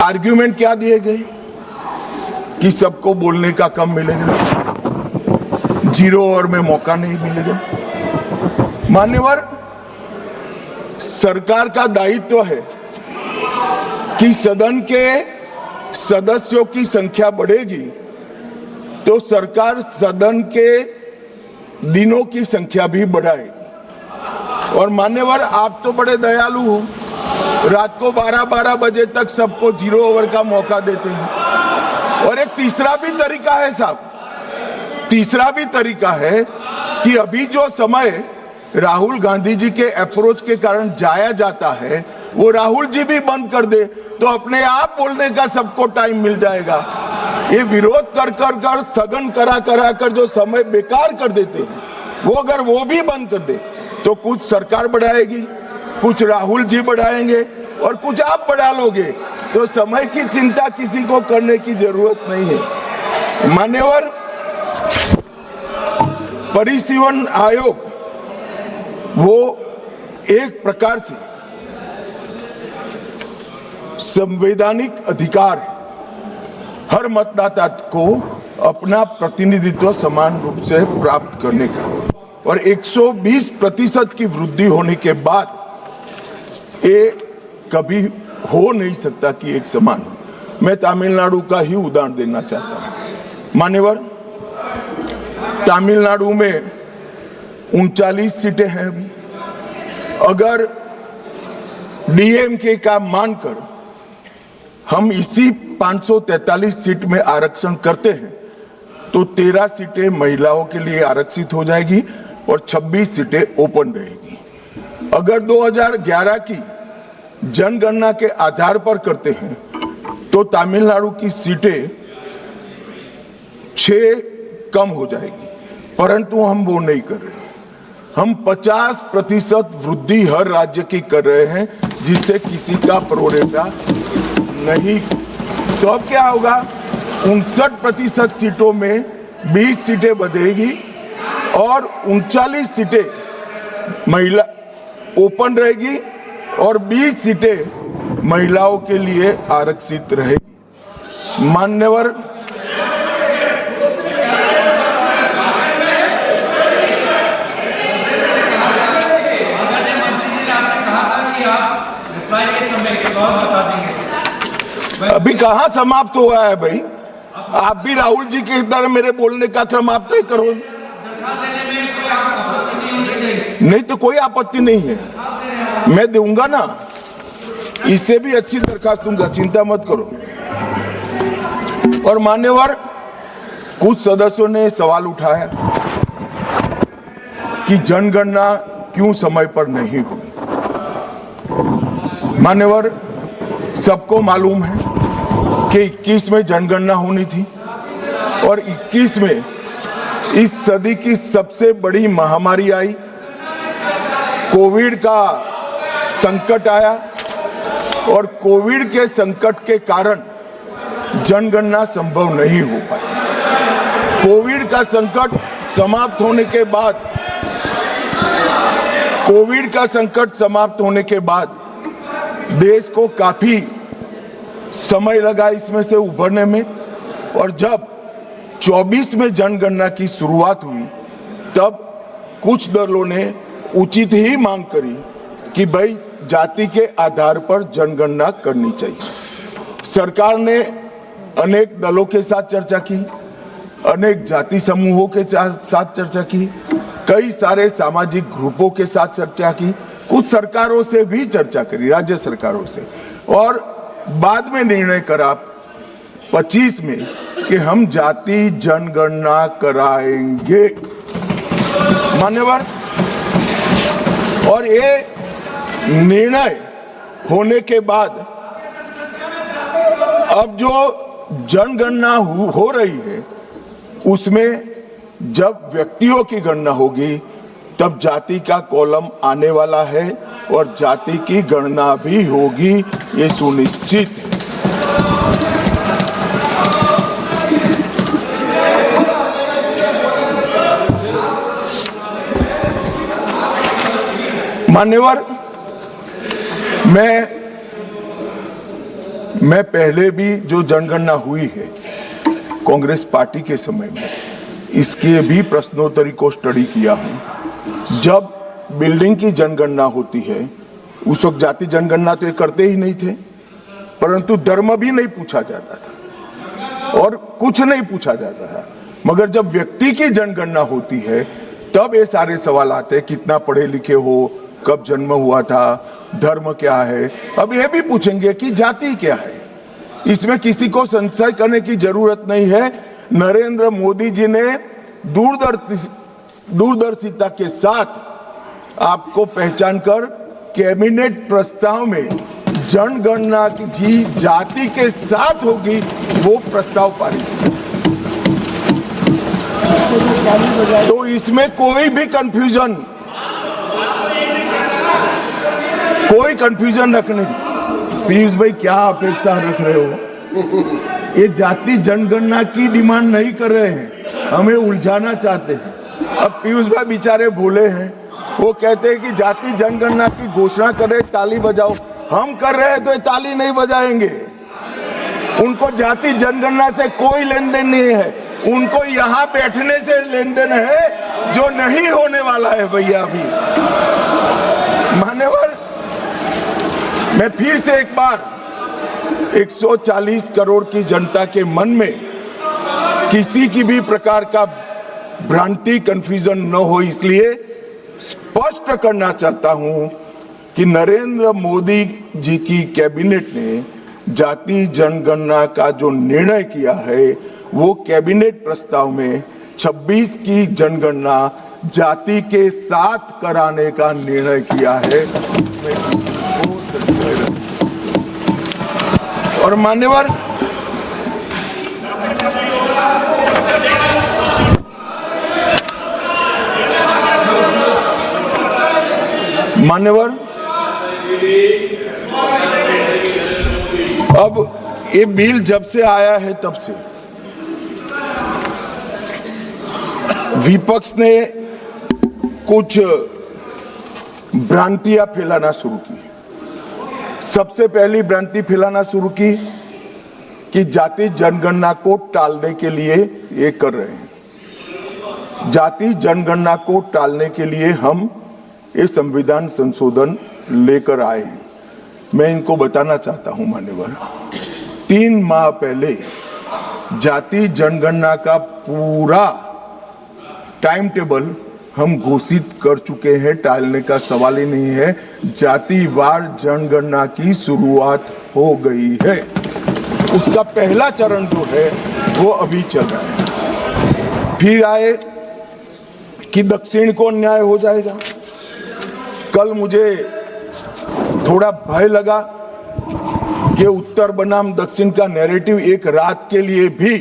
Argument क्या दिए गए कि सबको बोलने का कम मिलेगा, 0 ओवर में मौका नहीं मिलेगा। मान्यवर, सरकार का दायित्व है कि सदन के सदस्यों की संख्या बढ़ेगी तो सरकार सदन के दिनों की संख्या भी बढ़ाएगी। और मान्यवर, आप तो बड़े दयालु हो, रात को 12-12 बजे तक सबको 0 ओवर का मौका देते हैं। और एक तीसरा भी तरीका है साहब, तीसरा भी तरीका है कि अभी जो समय राहुल गांधी जी के अप्रोच के कारण जाया जाता है वो राहुल जी भी बंद कर दे तो अपने आप बोलने का सबको टाइम मिल जाएगा। ये विरोध कर स्थगन करा कर जो समय बेकार कर देते हैं वो अगर वो भी बंद कर दे तो कुछ सरकार बढ़ाएगी, कुछ राहुल जी बढ़ाएंगे और कुछ आप बढ़ा लोगे, तो समय की चिंता किसी को करने की जरूरत नहीं है। मान्यवर, परिसीमन आयोग वो एक प्रकार से संवैधानिक अधिकार है हर मतदाता को अपना प्रतिनिधित्व समान रूप से प्राप्त करने का, और 120% की वृद्धि होने के बाद ये कभी हो नहीं सकता कि एक समान हो। मैं तमिलनाडु का ही उदाहरण देना चाहता हूं। मान्यवर, तमिलनाडु में 39 सीटें हैं अभी। अगर डीएमके का मानकर हम इसी 543 सीट में आरक्षण करते हैं तो 13 सीटें महिलाओं के लिए आरक्षित हो जाएगी और 26 सीटें ओपन रहेगी। अगर 2011 की जनगणना के आधार पर करते हैं तो तमिलनाडु की सीटें 6 कम हो जाएगी, परंतु हम वो नहीं कर रहे। हम 50% वृद्धि हर राज्य की कर रहे हैं जिससे किसी का प्रोरेटा नहीं। तो अब क्या होगा, 59% सीटों में 20 सीटें बढ़ेगी और 39 सीटें महिला ओपन रहेगी और 20 सीटें महिलाओं के लिए आरक्षित रहेगी। मान्यवर, अभी कहां समाप्त हुआ है भाई, आप भी राहुल जी के तरह मेरे बोलने का क्रम आप तय करो। नहीं तो कोई आपत्ति नहीं है, मैं दूंगा ना, इससे भी अच्छी दरखास्त दूंगा, चिंता मत करो। और मान्यवर, कुछ सदस्यों ने सवाल उठाया कि जनगणना क्यों समय पर नहीं हुई। मान्यवर, सबको मालूम है कि 21 में जनगणना होनी थी और 21 में इस सदी की सबसे बड़ी महामारी आई, कोविड का संकट आया और कोविड के संकट के कारण जनगणना संभव नहीं हो पाई। कोविड का संकट समाप्त होने के बाद देश को काफी समय लगा इसमें से उभरने में, और जब 24 में जनगणना की शुरुआत हुई तब कुछ दलों ने उचित ही मांग करी कि भाई जाति के आधार पर जनगणना करनी चाहिए। सरकार ने अनेक दलों के साथ चर्चा की, अनेक जाति समूहों के साथ चर्चा की, कई सारे सामाजिक ग्रुपों के साथ चर्चा की, कुछ सरकारों से भी चर्चा करी, राज्य सरकारों से, और बाद में निर्णय करा 25 में कि हम जाति जनगणना कराएंगे। मान्यवर, और ये निर्णय होने के बाद अब जो जनगणना हो रही है उसमें जब व्यक्तियों की गणना होगी तब जाति का कॉलम आने वाला है और जाति की गणना भी होगी, ये सुनिश्चित है। मान्यवर, मैं मैं पहले भी जो जनगणना हुई है कांग्रेस पार्टी के समय में, इसके भी प्रश्नोत्तरी को स्टडी किया हूं। जब बिल्डिंग की जनगणना होती है, उस वक्त जाति जनगणना तो ये करते ही नहीं थे, परंतु धर्म भी नहीं पूछा जाता था और कुछ नहीं पूछा जाता था। मगर जब व्यक्ति की जनगणना होती है तब ये सारे सवाल आते हैं, कितना पढ़े लिखे हो, कब जन्म हुआ था, धर्म क्या है। अब ये भी पूछेंगे कि जाति क्या है। इसमें किसी को संशय करने की जरूरत नहीं है। नरेंद्र मोदी जी ने दूरदर्शिता के साथ आपको पहचान कर कैबिनेट प्रस्ताव में जनगणना की जी जाति के साथ होगी, वो प्रस्ताव पारित किया। तो इसमें कोई भी कंफ्यूजन रखने की। पीयूष भाई क्या अपेक्षा रख रहे हो? ये जाति जनगणना की डिमांड नहीं कर रहे हैं, हमें उलझाना चाहते हैं। अब पीयूष भाई बेचारे भूले हैं, वो कहते हैं कि जाति जनगणना की घोषणा कर रहे, ताली बजाओ। हम कर रहे हैं तो ये ताली नहीं बजाएंगे। उनको जाति जनगणना से कोई लेन देन नहीं है, उनको यहाँ बैठने से लेन देन है जो नहीं होने वाला है। भैया अभी मान्यवर, मैं फिर से एक बार 140 करोड़ की जनता के मन में किसी की भी प्रकार का भ्रांति, कंफ्यूजन न हो, इसलिए स्पष्ट करना चाहता हूं कि नरेंद्र मोदी जी की कैबिनेट ने जाति जनगणना का जो निर्णय किया है, वो कैबिनेट प्रस्ताव में 26 की जनगणना जाति के साथ कराने का निर्णय किया है। और मान्यवर, अब ये बिल जब से आया है तब से विपक्ष ने कुछ भ्रांतियां फैलाना शुरू की। सबसे पहली भ्रांति फैलाना शुरू की कि जाति जनगणना को टालने के लिए ये कर रहे हैं। जाति जनगणना को टालने के लिए हम ये संविधान संशोधन लेकर आए हैं। मैं इनको बताना चाहता हूं मान्यवर, 3 माह पहले जाति जनगणना का पूरा टाइम टेबल हम घोषित कर चुके हैं, टालने का सवाल ही नहीं है। जातिवार जनगणना की शुरुआत हो गई है। उसका पहला चरण जो है वो अभी चल रहा है। फिर आए कि दक्षिण को अन्याय हो जाएगा। कल मुझे थोड़ा भय लगा कि उत्तर बनाम दक्षिण का नैरेटिव एक रात के लिए भी